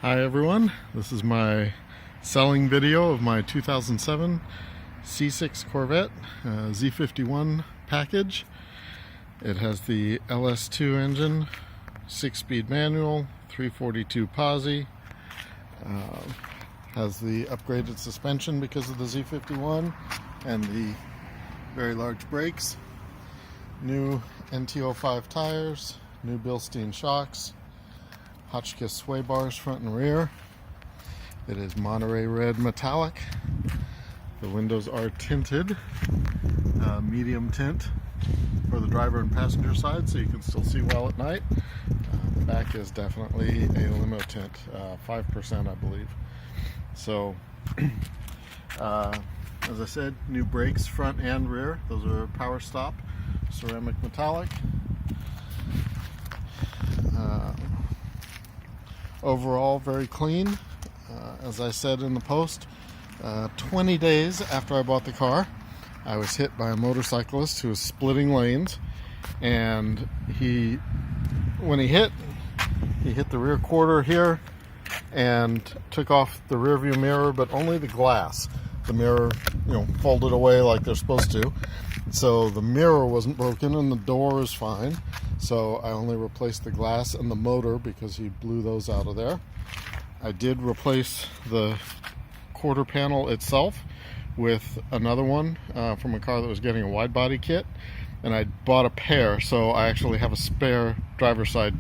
Hi everyone, this is my selling video of my 2007 C6 Corvette Z51 package. It has the LS2 engine, 6-speed manual, 342 posi, has the upgraded suspension because of the Z51 and the very large brakes, new NT05 tires, new Bilstein shocks, Hotchkiss sway bars front and rear. It is Monterrey red metallic. The windows are tinted, medium tint for the driver and passenger side, so you can still see well at night. The back is definitely a limo tint, 5% I believe. So, as I said, new brakes front and rear. Those are power stop, ceramic metallic. Overall, very clean. As I said in the post, 20 days after I bought the car, I was hit by a motorcyclist who was splitting lanes, and when he hit the rear quarter here and took off the rear view mirror, but only the glass. The mirror, folded away like they're supposed to. So the mirror wasn't broken and the door is fine. So I only replaced the glass and the motor because he blew those out of there. I did replace the quarter panel itself with another one from a car that was getting a wide body kit, and I bought a pair, so I actually have a spare driver's side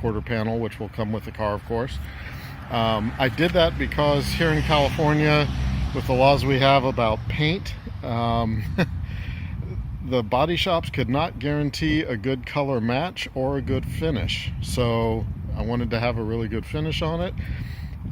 quarter panel, which will come with the car, of course. I did that because here in California, with the laws we have about paint, the body shops could not guarantee a good color match or a good finish. So I wanted to have a really good finish on it.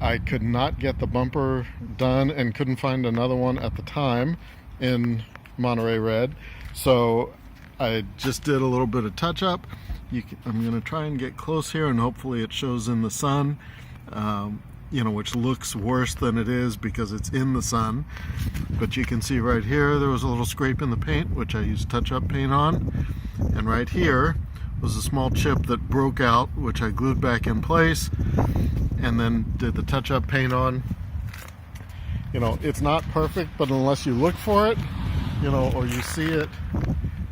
I could not get the bumper done and couldn't find another one at the time in Monterey red. So I just did a little bit of touch up. I'm going to try and get close here and hopefully it shows in the sun. Which looks worse than it is because it's in the sun. But you can see right here there was a little scrape in the paint, which I used touch-up paint on. And right here was a small chip that broke out, which I glued back in place and then did the touch-up paint on. It's not perfect, but unless you look for it, or you see it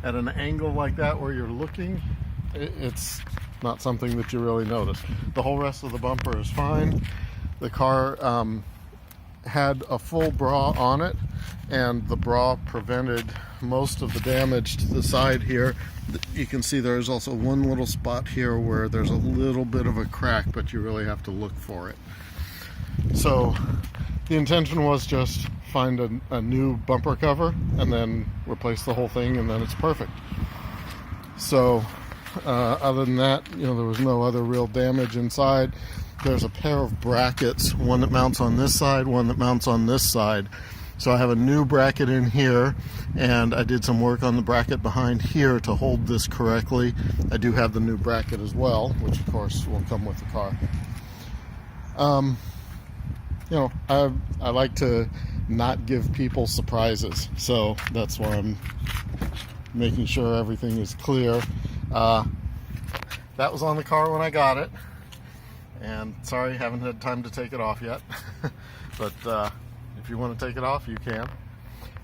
at an angle like that where you're looking, it's not something that you really notice. The whole rest of the bumper is fine. The car had a full bra on it, and the bra prevented most of the damage to the side here. You can see there's also one little spot here where there's a little bit of a crack, but you really have to look for it. So the intention was just find a new bumper cover and then replace the whole thing, and then it's perfect. So other than that, there was no other real damage inside. There's a pair of brackets, one that mounts on this side, one that mounts on this side. So I have a new bracket in here, and I did some work on the bracket behind here to hold this correctly. I do have the new bracket as well, which of course will come with the car. I like to not give people surprises, so that's why I'm making sure everything is clear. That was on the car when I got it. And sorry, haven't had time to take it off yet. But if you want to take it off, you can.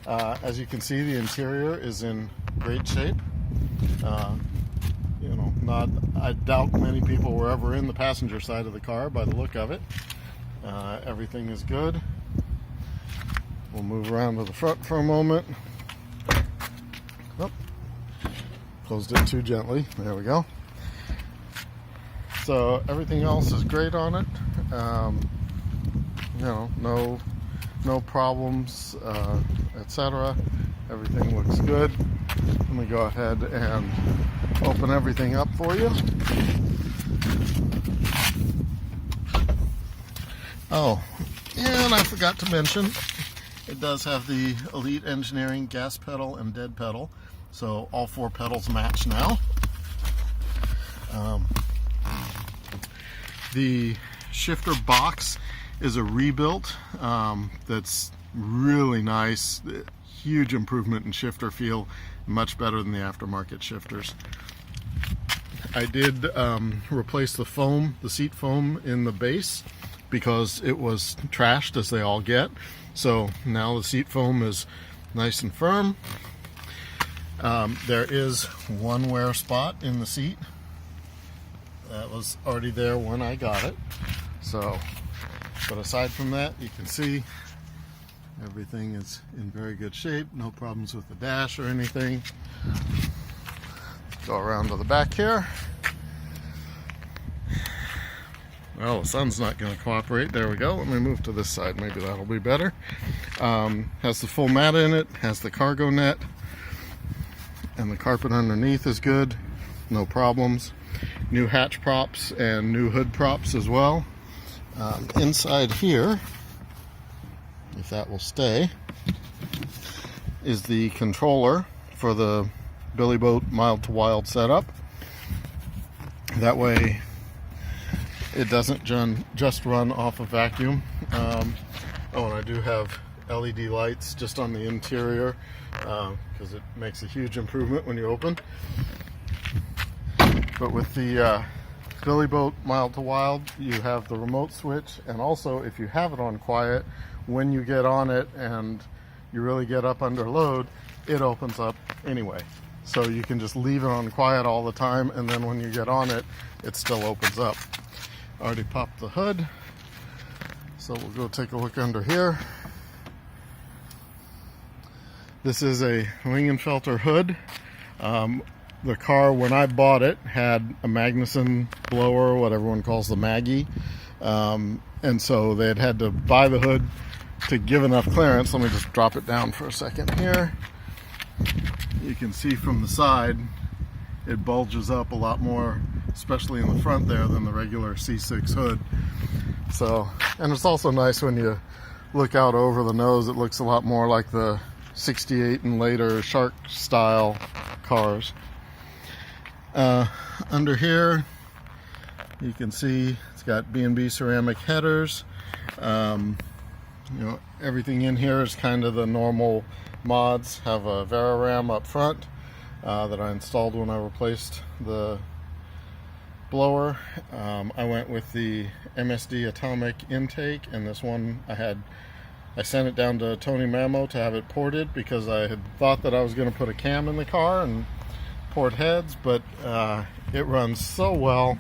As you can see, the interior is in great shape. I doubt many people were ever in the passenger side of the car by the look of it. Everything is good. We'll move around to the front for a moment. Oh, closed it too gently. There we go. So everything else is great on it. No problems, etc. Everything looks good. Let me go ahead and open everything up for you. Oh, and I forgot to mention, it does have the Elite Engineering gas pedal and dead pedal. So all 4 pedals match now. The shifter box is a rebuilt that's really nice. Huge improvement in shifter feel, much better than the aftermarket shifters. I did replace the foam, the seat foam in the base. because it was trashed, as they all get. So now the seat foam is nice and firm. There is one wear spot in the seat that was already there when I got it. So, but aside from that, you can see everything is in very good shape. No problems with the dash or anything. Go around to the back here. Well, the sun's not going to cooperate. There we go. Let me move to this side. Maybe that'll be better. Has the full mat in it. Has the cargo net. And the carpet underneath is good. No problems. New hatch props and new hood props as well. Inside here, if that will stay, is the controller for the Billy Boat Mild to Wild setup. That way it doesn't just run off a vacuum. Oh, and I do have LED lights just on the interior because it makes a huge improvement when you open. But with the Billy Boat Mild to Wild, you have the remote switch, and also if you have it on quiet, when you get on it and you really get up under load, it opens up anyway. So you can just leave it on quiet all the time, and then when you get on it, it still opens up. Already popped the hood, so we'll go take a look under here. This is a Lingenfelter hood. The car, when I bought it, had a Magnuson blower, what everyone calls the Maggie, and so they had to buy the hood to give enough clearance. Let me just drop it down for a second here. You can see from the side it bulges up a lot more, especially in the front there, than the regular C6 hood. So, and it's also nice when you look out over the nose, it looks a lot more like the 68 and later Shark style cars. Under here you can see it's got B&B ceramic headers. You know, everything in here is kind of the normal mods. Have a Veraram up front that I installed when I replaced the blower. I went with the MSD Atomic intake, and this one I sent it down to Tony Mamo to have it ported because I had thought that I was going to put a cam in the car and port heads, but it runs so well,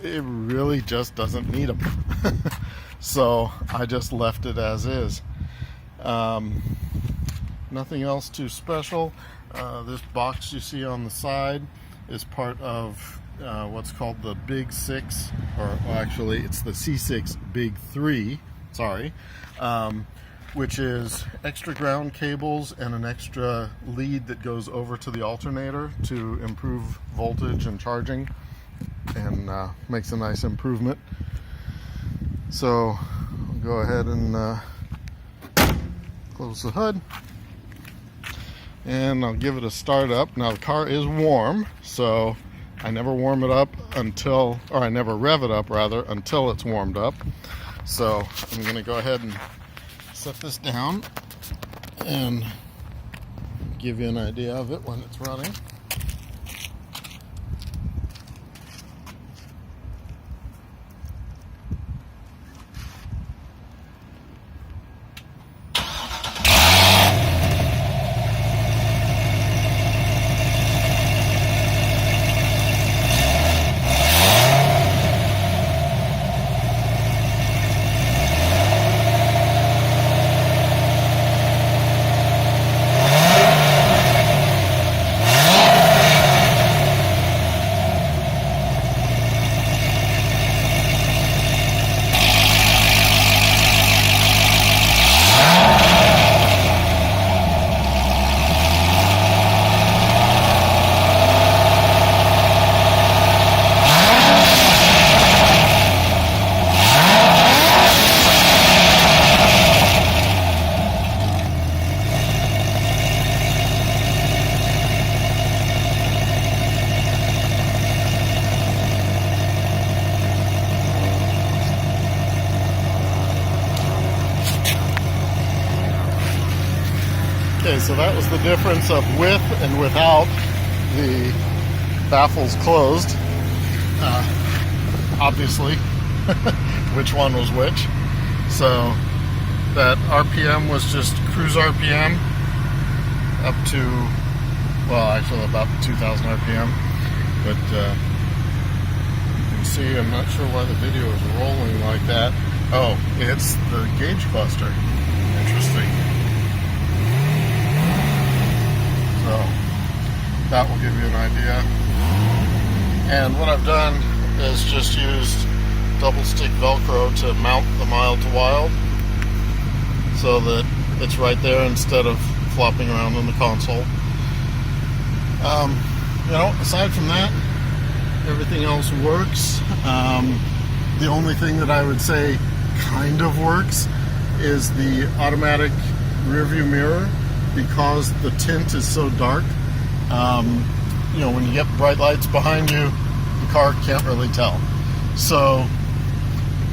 it really just doesn't need them. So I just left it as is. Nothing else too special. This box you see on the side is part of what's called the Big 6, or well, actually it's the C6 Big 3, sorry, which is extra ground cables and an extra lead that goes over to the alternator to improve voltage and charging, and makes a nice improvement. So I'll go ahead and close the hood, and I'll give it a start up. Now the car is warm, so I never warm it up until, or I never rev it up rather, until it's warmed up. So I'm going to go ahead and set this down and give you an idea of it when it's running. Okay, so that was the difference of with and without the baffles closed. Obviously, which one was which. So that RPM was just cruise RPM up to, well, actually about 2,000 RPM. But you can see, I'm not sure why the video is rolling like that. Oh, it's the gauge cluster. Interesting. So that will give you an idea. And what I've done is just used double stick Velcro to mount the mild to wild, so that it's right there instead of flopping around on the console. You know, aside from that, everything else works. The only thing that I would say kind of works is the automatic rear view mirror, because the tint is so dark. You know, when you get bright lights behind you, the car can't really tell. So,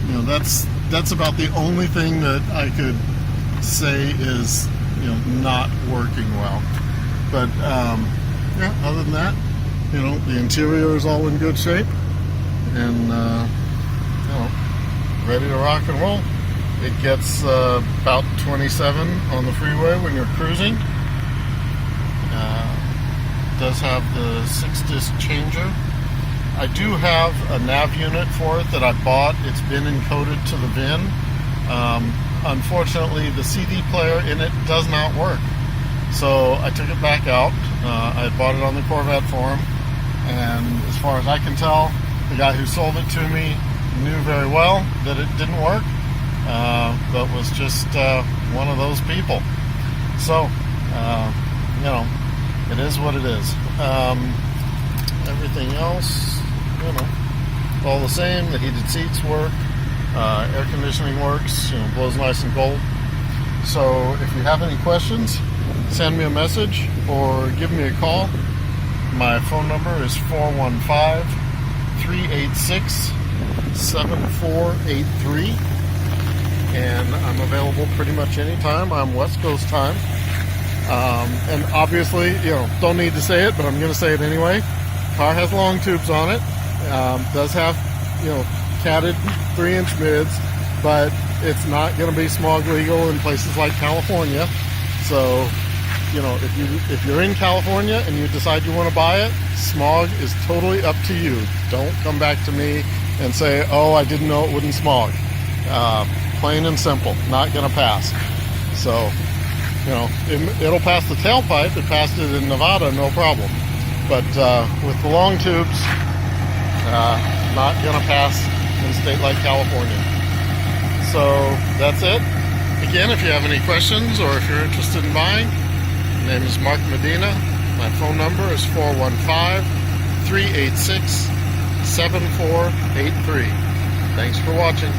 you know, that's about the only thing that I could say is, you know, not working well. But yeah, other than that, you know, the interior is all in good shape, and you know, ready to rock and roll. It gets about 27 on the freeway when you're cruising. Does have the 6-disc changer. I do have a nav unit for it that I bought. It's been encoded to the VIN. Unfortunately, the CD player in it does not work. So I took it back out. I had bought it on the Corvette forum, and as far as I can tell, the guy who sold it to me knew very well that it didn't work, but was just one of those people. So, you know, it is what it is. Everything else, you know, all the same. The heated seats work. Air conditioning works. You know, blows nice and cold. So if you have any questions, send me a message or give me a call. My phone number is 415-386-7483, and I'm available pretty much anytime. I'm West Coast time. And obviously, you know, don't need to say it, but I'm going to say it anyway. Car has long tubes on it. Does have, you know, catted 3-inch mids, but it's not going to be smog legal in places like California. So, you know, if you're in California and you decide you want to buy it, smog is totally up to you. Don't come back to me and say, oh, I didn't know it wouldn't smog. Plain and simple, not going to pass. So, you know, it'll pass the tailpipe. It passed it in Nevada, no problem. But with the long tubes, not going to pass in a state like California. So that's it. Again, if you have any questions or if you're interested in buying, my name is Mark Medina. My phone number is 415-386-7483. Thanks for watching.